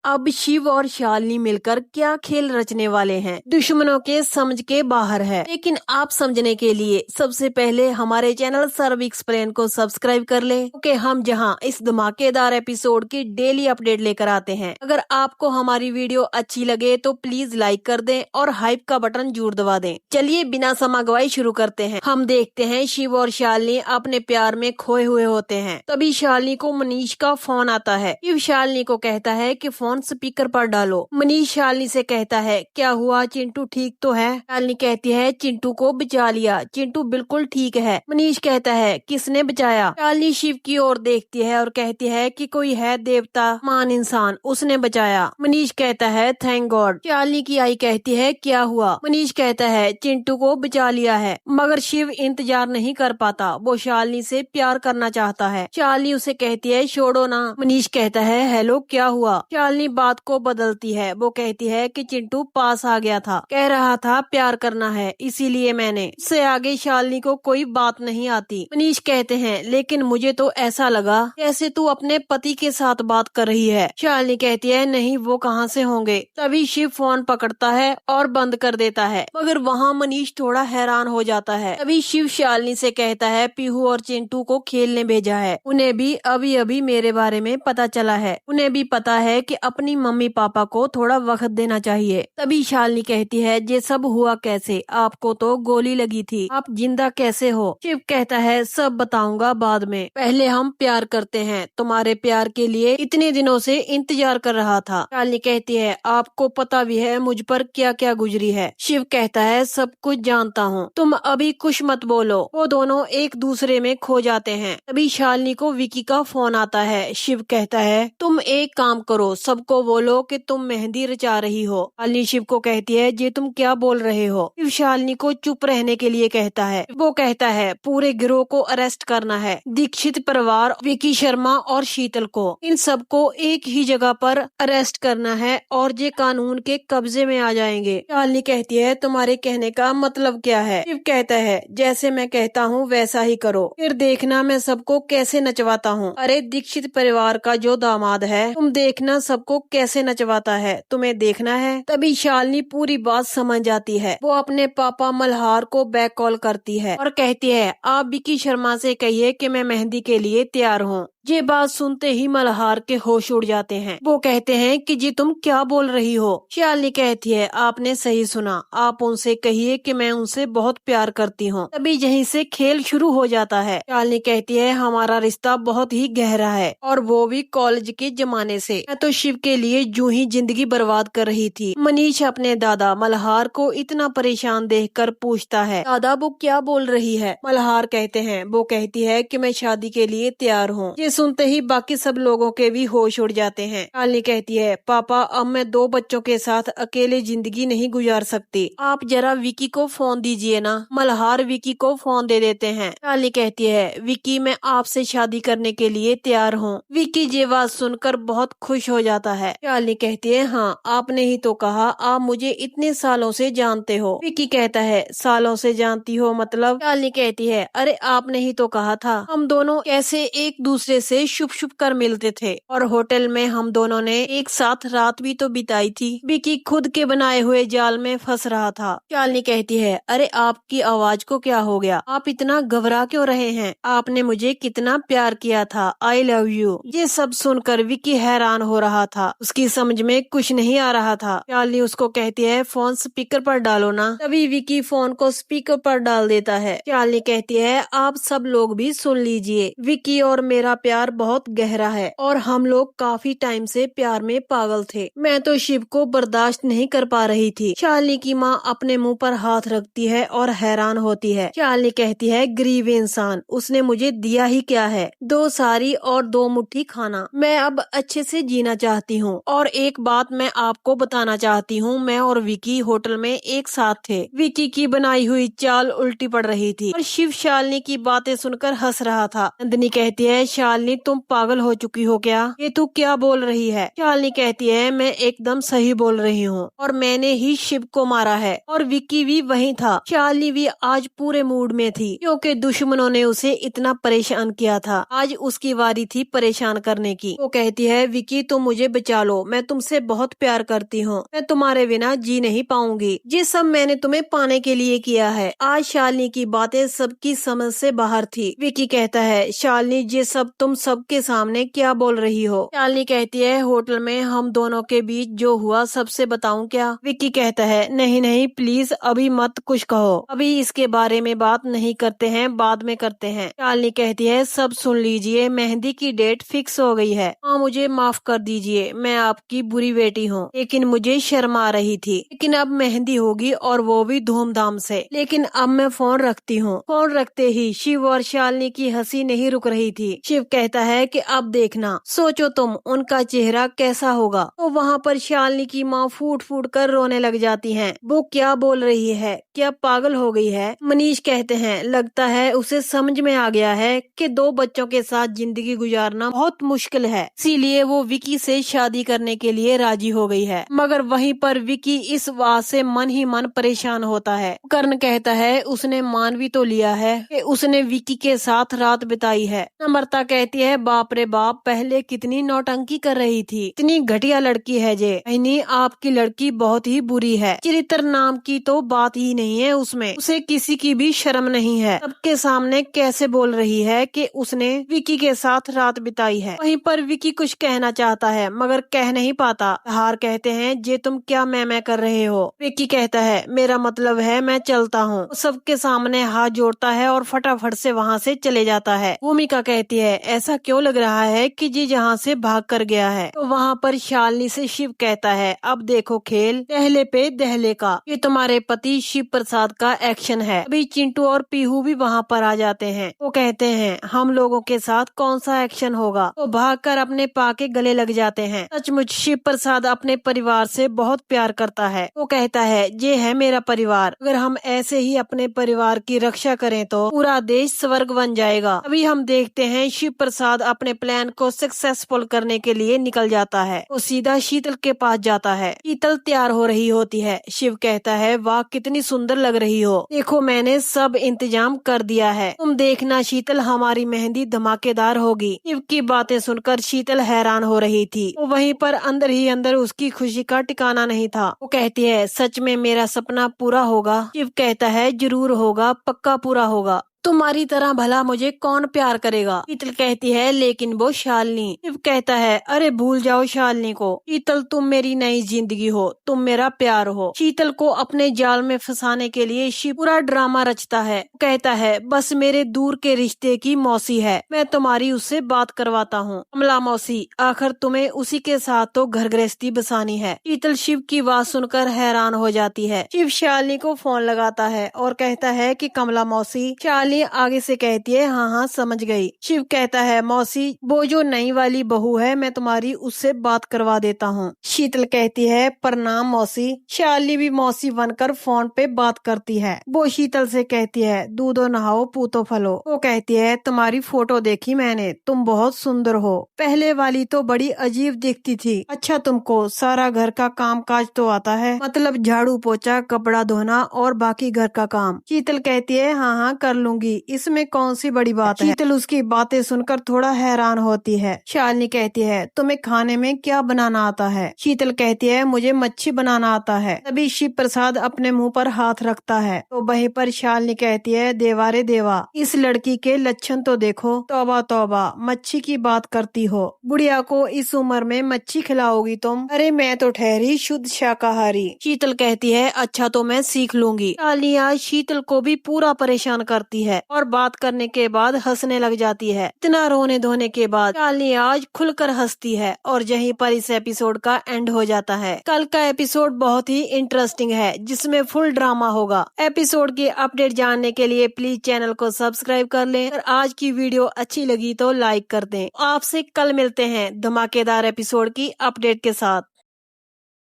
अब शिव और शालिनी मिलकर क्या खेल रचने वाले हैं, दुश्मनों के समझ के बाहर है। लेकिन आप समझने के लिए सबसे पहले हमारे चैनल सर्व एक्सप्लेन को सब्सक्राइब कर लें, क्योंकि हम जहां इस धमाकेदार एपिसोड की डेली अपडेट लेकर आते हैं। अगर आपको हमारी वीडियो अच्छी लगे तो प्लीज लाइक कर दें और हाइप का बटन जरूर दबा दें। चलिए बिना समय गवाए शुरू करते हैं। हम देखते हैं शिव और शालिनी अपने प्यार में खोए हुए होते हैं। तभी शालिनी को मनीष का फोन आता है। शिव शालिनी को कहता है कि फोन स्पीकर पर डालो। मनीष शालिनी से कहता है क्या हुआ, चिंटू ठीक तो है? शालिनी कहती है चिंटू को बचा लिया, चिंटू बिल्कुल ठीक है। मनीष कहता है किसने बचाया? शालिनी शिव की ओर देखती है और कहती है कि कोई है देवता मान इंसान, उसने बचाया। मनीष कहता है थैंक गॉड। शालिनी की आई कहती है क्या हुआ? मनीष कहता है चिंटू को बचा लिया है। मगर शिव इंतजार नहीं कर पाता, वो शालिनी से प्यार करना चाहता है। शालिनी उसे कहती है छोड़ो ना। मनीष कहता है हेलो क्या हुआ? शालिनी बात को बदलती है, वो कहती है कि चिंटू पास आ गया था, कह रहा था प्यार करना है, इसीलिए मैंने। इससे आगे शालिनी को कोई बात नहीं आती। मनीष कहते हैं लेकिन मुझे तो ऐसा लगा जैसे तू अपने पति के साथ बात कर रही है। शालिनी कहती है नहीं, वो कहाँ से होंगे। तभी शिव फोन पकड़ता है और बंद कर देता है, मगर वहाँ मनीष थोड़ा हैरान हो जाता है। तभी शिव शालिनी से कहता है पीहू और चिंटू को खेलने भेजा है, उन्हें भी अभी अभी मेरे बारे में पता चला है, उन्हें भी पता है कि अपनी मम्मी पापा को थोड़ा वक्त देना चाहिए। तभी शालिनी कहती है ये सब हुआ कैसे, आपको तो गोली लगी थी, आप जिंदा कैसे हो? शिव कहता है सब बताऊंगा बाद में, पहले हम प्यार करते हैं, तुम्हारे प्यार के लिए इतने दिनों से इंतजार कर रहा था। शालिनी कहती है आपको पता भी है मुझ पर क्या क्या गुजरी है। शिव कहता है सब कुछ जानता हूँ, तुम अभी कुछ मत बोलो। वो दोनों एक दूसरे में खो जाते हैं। तभी शालिनी को विकी का फोन आता है। शिव कहता है तुम एक काम करो, सबको बोलो कि तुम मेहंदी रचा रही हो। शालिनी शिव को कहती है ये तुम क्या बोल रहे हो? शिव शालिनी को चुप रहने के लिए कहता है। वो कहता है पूरे गिरोह को अरेस्ट करना है, दीक्षित परिवार, विकी शर्मा और शीतल को, इन सबको एक ही जगह पर अरेस्ट करना है और ये कानून के कब्जे में आ जाएंगे। शालिनी कहती है तुम्हारे कहने का मतलब क्या है? शिव कहता है जैसे मैं कहता हूँ वैसा ही करो, फिर देखना मैं सबको कैसे नचवाता हूँ। अरे दीक्षित परिवार का जो दामाद है, तुम देखना सबको कैसे नचवाता है, तुम्हें देखना है। तभी शालिनी पूरी बात समझ जाती है। वो अपने पापा मल्हार को बैक कॉल करती है और कहती है आप विकी शर्मा से कहिए कि मैं मेहंदी के लिए तैयार हूँ। ये बात सुनते ही मल्हार के होश उड़ जाते हैं। वो कहते हैं कि जी तुम क्या बोल रही हो? शालिनी कहती है आपने सही सुना, आप उनसे कहिए कि मैं उनसे बहुत प्यार करती हूँ। तभी यहीं से खेल शुरू हो जाता है। शालिनी कहती है हमारा रिश्ता बहुत ही गहरा है और वो भी कॉलेज के जमाने से। मैं तो शिव के लिए यूं ही जिंदगी बर्बाद कर रही थी। मनीष अपने दादा मल्हार को इतना परेशान देखकर पूछता है दादा वो क्या बोल रही है? मल्हार कहते हैं, वो कहती है कि मैं शादी के लिए तैयार हूँ। ये सुनते ही बाकी सब लोगों के भी होश उड़ जाते हैं। शालिनी कहती है पापा अब मैं 2 बच्चों के साथ अकेले जिंदगी नहीं गुजार सकती, आप जरा विकी को फोन दीजिए ना। मल्हार विकी को फोन दे देते हैं। शालिनी कहती है विकी मैं आपसे शादी करने के लिए तैयार हूँ। विकी ये बात सुनकर बहुत खुश हो जाता है। शालिनी कहती है हाँ आपने ही तो कहा आप मुझे इतने सालों से जानते हो। विकी कहता है सालों से जानती हो मतलब? शालिनी कहती है अरे आपने ही तो कहा था हम दोनों कैसे एक दूसरे से छुप छुप कर मिलते थे और होटल में हम दोनों ने एक साथ रात भी तो बिताई थी। विकी खुद के बनाए हुए जाल में फंस रहा था। शालिनी कहती है अरे आपकी आवाज को क्या हो गया, आप इतना घबरा क्यों रहे हैं? आपने मुझे कितना प्यार किया था, आई लव यू। ये सब सुनकर विकी हैरान हो रहा था, उसकी समझ में कुछ नहीं आ रहा था। शालिनी उसको कहती है फोन स्पीकर पर डालो ना। तभी विकी फोन को स्पीकर पर डाल देता है। शालिनी कहती है आप सब लोग भी सुन लीजिए, विकी और मेरा प्यार बहुत गहरा है और हम लोग काफी टाइम से प्यार में पागल थे। मैं तो शिव को बर्दाश्त नहीं कर पा रही थी। शालिनी की माँ अपने मुंह पर हाथ रखती है और हैरान होती है। शालिनी कहती है गरीब इंसान, उसने मुझे दिया ही क्या है, 2 साड़ी और 2 मुट्ठी खाना। मैं अब अच्छे से जीना चाहती हूँ और एक बात मैं आपको बताना चाहती हूँ, मैं और विकी होटल में एक साथ थे। विकी की बनाई हुई चाल उल्टी पड़ रही थी और शिव शालिनी की बातें सुनकर हंस रहा था। नंदिनी कहती है शालिनी शालिनी तुम पागल हो चुकी हो क्या? ये तू क्या बोल रही है? शालिनी कहती है मैं एकदम सही बोल रही हूँ और मैंने ही शिव को मारा है और विक्की भी वहीं था। शालिनी भी आज पूरे मूड में थी क्योंकि दुश्मनों ने उसे इतना परेशान किया था। आज उसकी बारी थी परेशान करने की। वो कहती है विक्की तुम मुझे बचा लो, मैं तुमसे बहुत प्यार करती हूँ, मैं तुम्हारे बिना जी नहीं पाऊंगी। ये सब मैंने तुम्हें पाने के लिए किया है। आज शालिनी की बातें सबकी समझ से बाहर थी। विक्की कहता है शालिनी ये सब तुम सबके सामने क्या बोल रही हो? शालिनी कहती है होटल में हम दोनों के बीच जो हुआ सबसे बताऊं क्या? विक्की कहता है नहीं नहीं प्लीज अभी मत कुछ कहो, अभी इसके बारे में बात नहीं करते हैं, बाद में करते हैं। शालिनी कहती है सब सुन लीजिए, मेहंदी की डेट फिक्स हो गई है। हाँ मुझे माफ कर दीजिए, मैं आपकी बुरी बेटी हूँ, लेकिन मुझे शर्म आ रही थी। लेकिन अब मेहंदी होगी और वो भी धूमधाम से। लेकिन अब मैं फोन रखती हूँ। फोन रखते ही शिव और शालिनी की हंसी नहीं रुक रही थी। शिव कहता है कि अब देखना, सोचो तुम उनका चेहरा कैसा होगा। तो वहाँ पर शालिनी की माँ फूट फूट कर रोने लग जाती हैं। वो क्या बोल रही है, क्या पागल हो गई है? मनीष कहते हैं लगता है उसे समझ में आ गया है कि 2 बच्चों के साथ जिंदगी गुजारना बहुत मुश्किल है, इसीलिए वो विकी से शादी करने के लिए राजी हो गई है। मगर वहीं पर विकी इस बात से मन ही मन परेशान होता है। कर्ण कहता है उसने मान भी तो लिया है कि उसने विकी के साथ रात बिताई है। नम्रता कहती है बाप रे बाप, पहले कितनी नौटंकी कर रही थी, इतनी घटिया लड़की है जे। नहीं आपकी लड़की बहुत ही बुरी है, चरित्र नाम की तो बात ही नहीं है उसमें, उसे किसी की भी शर्म नहीं है। सबके सामने कैसे बोल रही है कि उसने विकी के साथ रात बिताई है। वहीं पर विकी कुछ कहना चाहता है मगर कह नहीं पाता। हार कहते हैं जे तुम क्या मैं कर रहे हो? विकी कहता है मेरा मतलब है मैं चलता हूँ। सबके सामने हाथ जोड़ता है और फटाफट से वहाँ से चले जाता है। भूमिका कहती है ऐसा क्यों लग रहा है कि जी जहाँ से भाग कर गया है। तो वहाँ पर शालिनी से शिव कहता है अब देखो खेल दहले पे दहले का, ये तुम्हारे पति शिव प्रसाद का एक्शन है। अभी चिंटू और पीहू भी वहाँ पर आ जाते हैं। वो कहते हैं हम लोगों के साथ कौन सा एक्शन होगा। तो भागकर अपने पा के गले लग जाते हैं। सचमुच शिव प्रसाद अपने परिवार से बहुत प्यार करता है। वो कहता है ये है मेरा परिवार, अगर हम ऐसे ही अपने परिवार की रक्षा करें तो पूरा देश स्वर्ग बन जाएगा। अभी हम देखते हैं शिव प्रसाद अपने प्लान को सक्सेसफुल करने के लिए निकल जाता है। वो सीधा शीतल के पास जाता है। शीतल तैयार हो रही होती है। शिव कहता है वाह कितनी सुंदर लग रही हो, देखो मैंने सब इंतजाम कर दिया है, तुम देखना शीतल हमारी मेहंदी धमाकेदार होगी। शिव की बातें सुनकर शीतल हैरान हो रही थी। वो वहीं पर अंदर ही अंदर उसकी खुशी का ठिकाना नहीं था। वो कहती है सच में मेरा सपना पूरा होगा? शिव कहता है जरूर होगा, पक्का पूरा होगा, तुम्हारी तरह भला मुझे कौन प्यार करेगा। शीतल कहती है लेकिन वो शालिनी। शिव कहता है अरे भूल जाओ शालिनी को, शीतल तुम मेरी नई जिंदगी हो, तुम मेरा प्यार हो। शीतल को अपने जाल में फंसाने के लिए शिव पूरा ड्रामा रचता है। कहता है बस मेरे दूर के रिश्ते की मौसी है, मैं तुम्हारी उससे बात करवाता हूँ। कमला मौसी, आखिर तुम्हें उसी के साथ तो घर गृहस्थी बसानी है। शीतल शिव की बात सुनकर हैरान हो जाती है। शिव शालिनी को फोन लगाता है और कहता है कि कमला मौसी। शालिनी आगे से कहती है हाँ हाँ समझ गई। शिव कहता है मौसी वो जो नई वाली बहू है मैं तुम्हारी उससे बात करवा देता हूँ। शीतल कहती है प्रणाम मौसी। शालिनी भी मौसी बनकर फोन पे बात करती है। वो शीतल से कहती है दूधो नहाओ पूतो फलो। वो कहती है तुम्हारी फोटो देखी मैंने, तुम बहुत सुंदर हो, पहले वाली तो बड़ी अजीब दिखती थी। अच्छा तुमको सारा घर का काम काज तो आता है, मतलब झाड़ू पोछा कपड़ा धोना और बाकी घर का काम। शीतल कहती है हाँ हाँ कर लूंगी, इसमें कौन सी बड़ी बात है। शीतल उसकी बातें सुनकर थोड़ा हैरान होती है। शालिनी कहती है तुम्हें खाने में क्या बनाना आता है? शीतल कहती है मुझे मच्छी बनाना आता है। तभी शिव प्रसाद अपने मुंह पर हाथ रखता है। तो वहीं पर शालिनी कहती है देवा रे देवा, इस लड़की के लक्षण तो देखो, तौबा तौबा मच्छी की बात करती हो, बुढ़िया को इस उम्र में मच्छी खिलाओगी तुम? अरे मैं तो ठहरी शुद्ध शाकाहारी। शीतल कहती है अच्छा तो मैं सीख लूंगी। शालिनी आज शीतल को भी पूरा परेशान करती है और बात करने के बाद हंसने लग जाती है। इतना रोने धोने के बाद शालिनी आज खुलकर हंसती है और यहीं पर इस एपिसोड का एंड हो जाता है। कल का एपिसोड बहुत ही इंटरेस्टिंग है जिसमें फुल ड्रामा होगा। एपिसोड की अपडेट जानने के लिए प्लीज चैनल को सब्सक्राइब कर लें और आज की वीडियो अच्छी लगी तो लाइक कर दें। आपसे कल मिलते हैं धमाकेदार एपिसोड की अपडेट के साथ।